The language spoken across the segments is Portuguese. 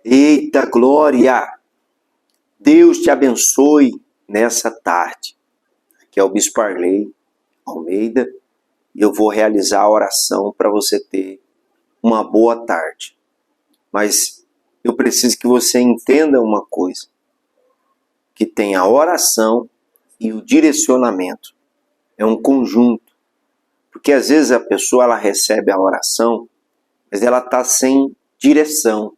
Eita glória! Deus te abençoe nessa tarde. Aqui é o Bispo Arley Almeida e eu vou realizar a oração para você ter uma boa tarde. Mas eu preciso que você entenda uma coisa, que tem a oração e o direcionamento. É um conjunto. Porque às vezes a pessoa ela recebe a oração, mas ela está sem direção.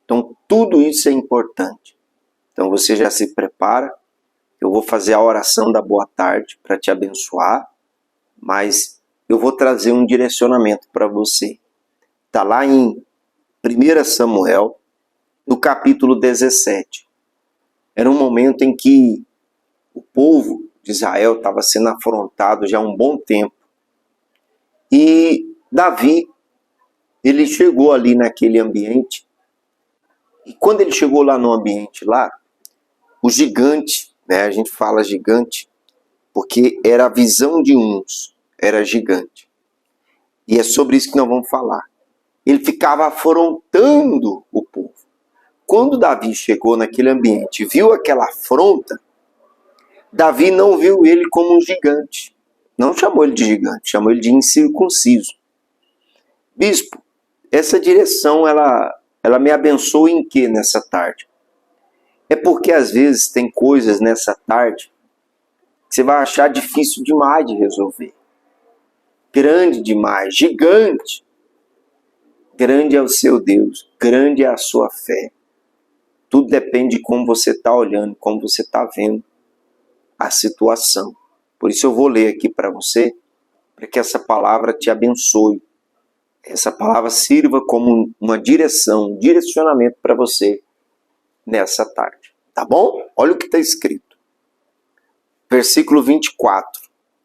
Então tudo isso é importante. Então você já se prepara. Eu vou fazer a oração da boa tarde para te abençoar, mas eu vou trazer um direcionamento para você. Está lá em 1 Samuel, no capítulo 17. Era um momento em que o povo de Israel estava sendo afrontado já há um bom tempo. E Davi, ele chegou ali naquele ambiente. E quando ele chegou lá no ambiente lá, o gigante, a gente fala gigante, porque era a visão de uns, era gigante. E é sobre isso que nós vamos falar. Ele ficava afrontando o povo. Quando Davi chegou naquele ambiente e viu aquela afronta, Davi não viu ele como um gigante. Não chamou ele de gigante, chamou ele de incircunciso. Bispo, essa direção, ela me abençoa em quê nessa tarde? É porque às vezes tem coisas nessa tarde que você vai achar difícil demais de resolver. Grande demais, gigante. Grande é o seu Deus, grande é a sua fé. Tudo depende de como você está olhando, como você está vendo a situação. Por isso eu vou ler aqui para você, para que essa palavra te abençoe. Essa palavra sirva como uma direção, um direcionamento para você nessa tarde. Tá bom? Olha o que está escrito. Versículo 24.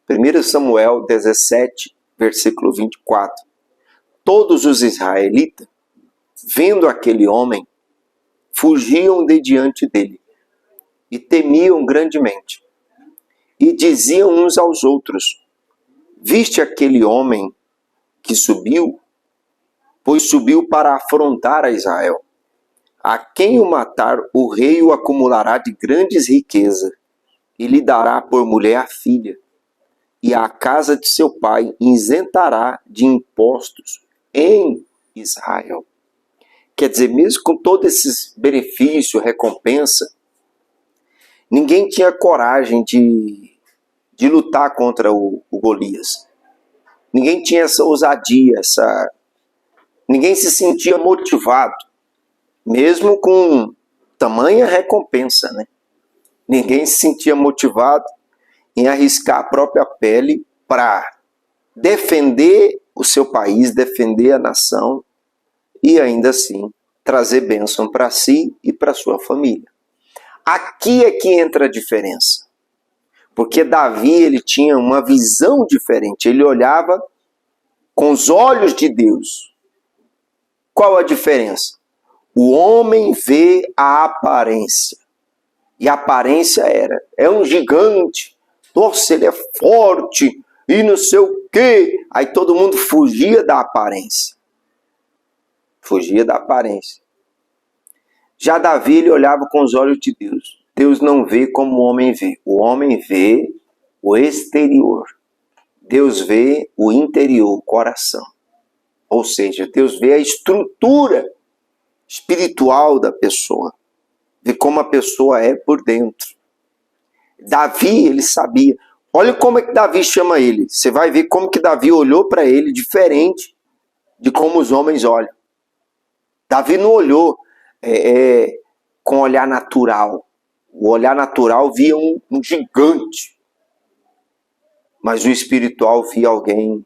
1 Samuel 17, versículo 24. Todos os israelitas, vendo aquele homem, fugiam de diante dele e temiam grandemente. E diziam uns aos outros: viste aquele homem que subiu? Pois subiu para afrontar a Israel. A quem o matar, o rei o acumulará de grandes riquezas, e lhe dará por mulher a filha, e a casa de seu pai isentará de impostos em Israel. Quer dizer, mesmo com todos esses benefícios, recompensa, ninguém tinha coragem de lutar contra o Golias. Ninguém tinha essa ousadia, ninguém se sentia motivado. Mesmo com tamanha recompensa, Ninguém se sentia motivado em arriscar a própria pele para defender o seu país, defender a nação e ainda assim trazer bênção para si e para sua família. Aqui é que entra a diferença. Porque Davi, ele tinha uma visão diferente. Ele olhava com os olhos de Deus. Qual a diferença? O homem vê a aparência. E a aparência é um gigante. Nossa, ele é forte e não sei o quê. Aí todo mundo fugia da aparência. Fugia da aparência. Já Davi, ele olhava com os olhos de Deus. Deus não vê como o homem vê. O homem vê o exterior. Deus vê o interior, o coração. Ou seja, Deus vê a estrutura espiritual da pessoa. Vê como a pessoa é por dentro. Davi, ele sabia. Olha como é que Davi chama ele. Você vai ver como que Davi olhou para ele diferente de como os homens olham. Davi não olhou com olhar natural. O olhar natural via um gigante. Mas o espiritual via alguém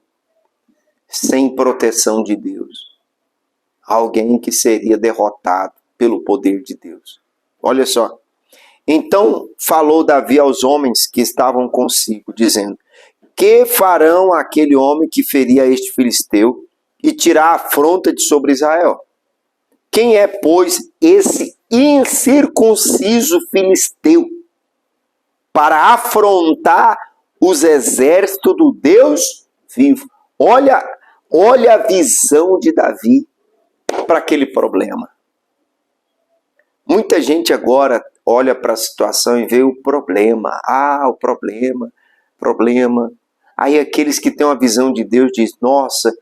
sem proteção de Deus. Alguém que seria derrotado pelo poder de Deus. Olha só. Então falou Davi aos homens que estavam consigo, dizendo: que farão aquele homem que feria este filisteu e tirar a afronta de sobre Israel? Quem é, pois, esse incircunciso filisteu para afrontar os exércitos do Deus vivo? Olha a visão de Davi para aquele problema. Muita gente agora olha para a situação e vê o problema. Ah, o problema. Aí aqueles que têm uma visão de Deus dizem, nossa,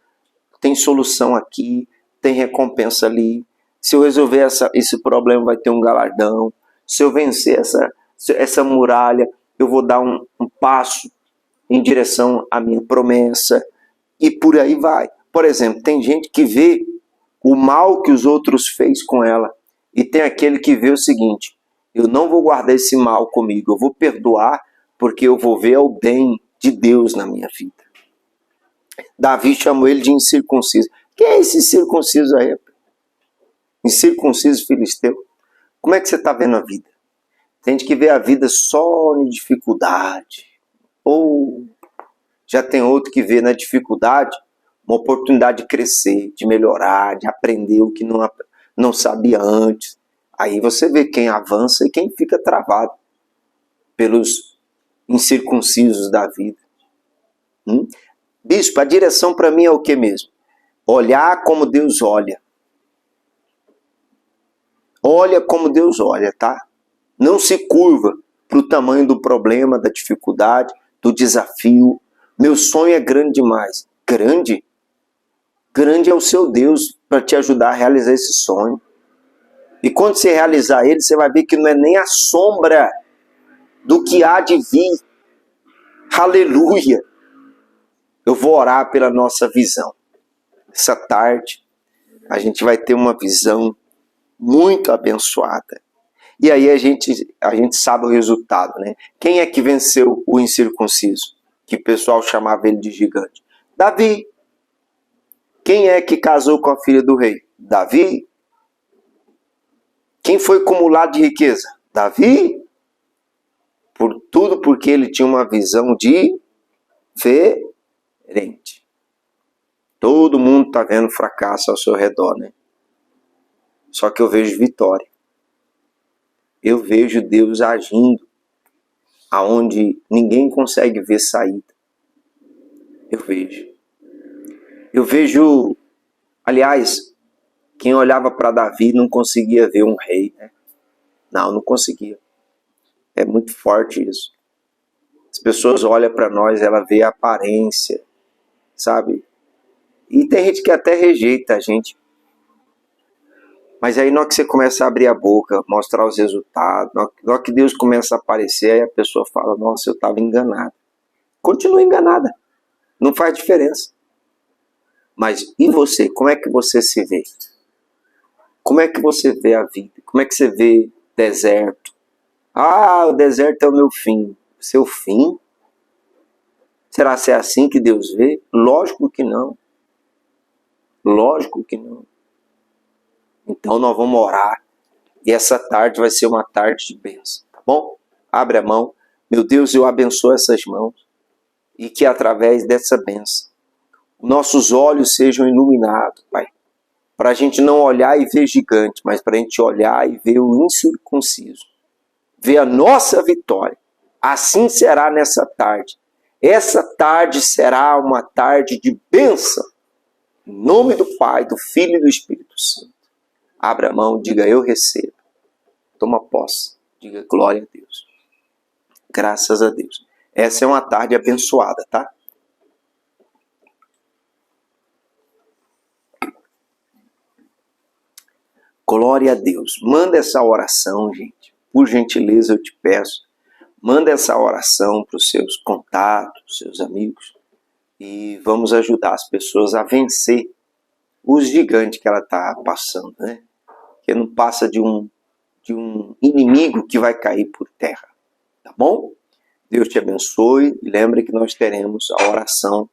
tem solução aqui, tem recompensa ali. Se eu resolver esse problema vai ter um galardão. Se eu vencer essa muralha, eu vou dar um passo em direção à minha promessa. E por aí vai. Por exemplo, tem gente que vê o mal que os outros fez com ela. E tem aquele que vê o seguinte, eu não vou guardar esse mal comigo, eu vou perdoar porque eu vou ver o bem de Deus na minha vida. Davi chamou ele de incircunciso. Quem é esse circunciso aí? Incircunciso filisteu? Como é que você está vendo a vida? Tem gente que vê a vida só em dificuldade. Ou já tem outro que vê na dificuldade uma oportunidade de crescer, de melhorar, de aprender o que não sabia antes. Aí você vê quem avança e quem fica travado pelos incircuncisos da vida. Bispo, a direção para mim é o que mesmo? Olhar como Deus olha. Olha como Deus olha, tá? Não se curva para o tamanho do problema, da dificuldade, do desafio. Meu sonho é grande demais. Grande? Grande é o seu Deus para te ajudar a realizar esse sonho. E quando você realizar ele, você vai ver que não é nem a sombra do que há de vir. Aleluia! Eu vou orar pela nossa visão. Essa tarde, a gente vai ter uma visão muito abençoada. E aí a gente sabe o resultado, né? Quem é que venceu o incircunciso? Que o pessoal chamava ele de gigante. Davi. Quem é que casou com a filha do rei? Davi. Quem foi acumulado de riqueza? Davi. Por tudo porque ele tinha uma visão diferente. Todo mundo está vendo fracasso ao seu redor, né? Só que eu vejo vitória. Eu vejo Deus agindo aonde ninguém consegue ver saída. Eu vejo, aliás, quem olhava para Davi não conseguia ver um rei, né? Não conseguia. É muito forte isso. As pessoas olham para nós, ela vê a aparência, sabe? E tem gente que até rejeita a gente. Mas aí na hora que você começa a abrir a boca, mostrar os resultados, na hora que Deus começa a aparecer, aí a pessoa fala, nossa, eu estava enganada. Continua enganada. Não faz diferença. Mas e você? Como é que você se vê? Como é que você vê a vida? Como é que você vê deserto? Ah, o deserto é o meu fim. Seu fim? Será que é assim que Deus vê? Lógico que não. Lógico que não. Então nós vamos orar. E essa tarde vai ser uma tarde de bênção. Tá bom? Abre a mão. Meu Deus, eu abençoo essas mãos. E que através dessa bênção, nossos olhos sejam iluminados, Pai. Para a gente não olhar e ver gigante, mas para a gente olhar e ver o incircunciso. Ver a nossa vitória. Assim será nessa tarde. Essa tarde será uma tarde de bênção. Em nome do Pai, do Filho e do Espírito Santo. Abra a mão, diga eu recebo. Toma posse, diga glória a Deus. Graças a Deus. Essa é uma tarde abençoada, tá? Glória a Deus. Manda essa oração, gente. Por gentileza, eu te peço. Manda essa oração para os seus contatos, seus amigos. E vamos ajudar as pessoas a vencer os gigantes que ela está passando, né? Que não passa de um inimigo que vai cair por terra. Tá bom? Deus te abençoe. E lembre que nós teremos a oração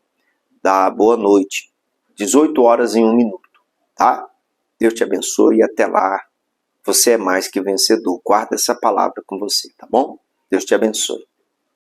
da boa noite. 18 horas em 1 minuto. Tá? Deus te abençoe e até lá. Você é mais que vencedor. Guarda essa palavra com você, tá bom? Deus te abençoe.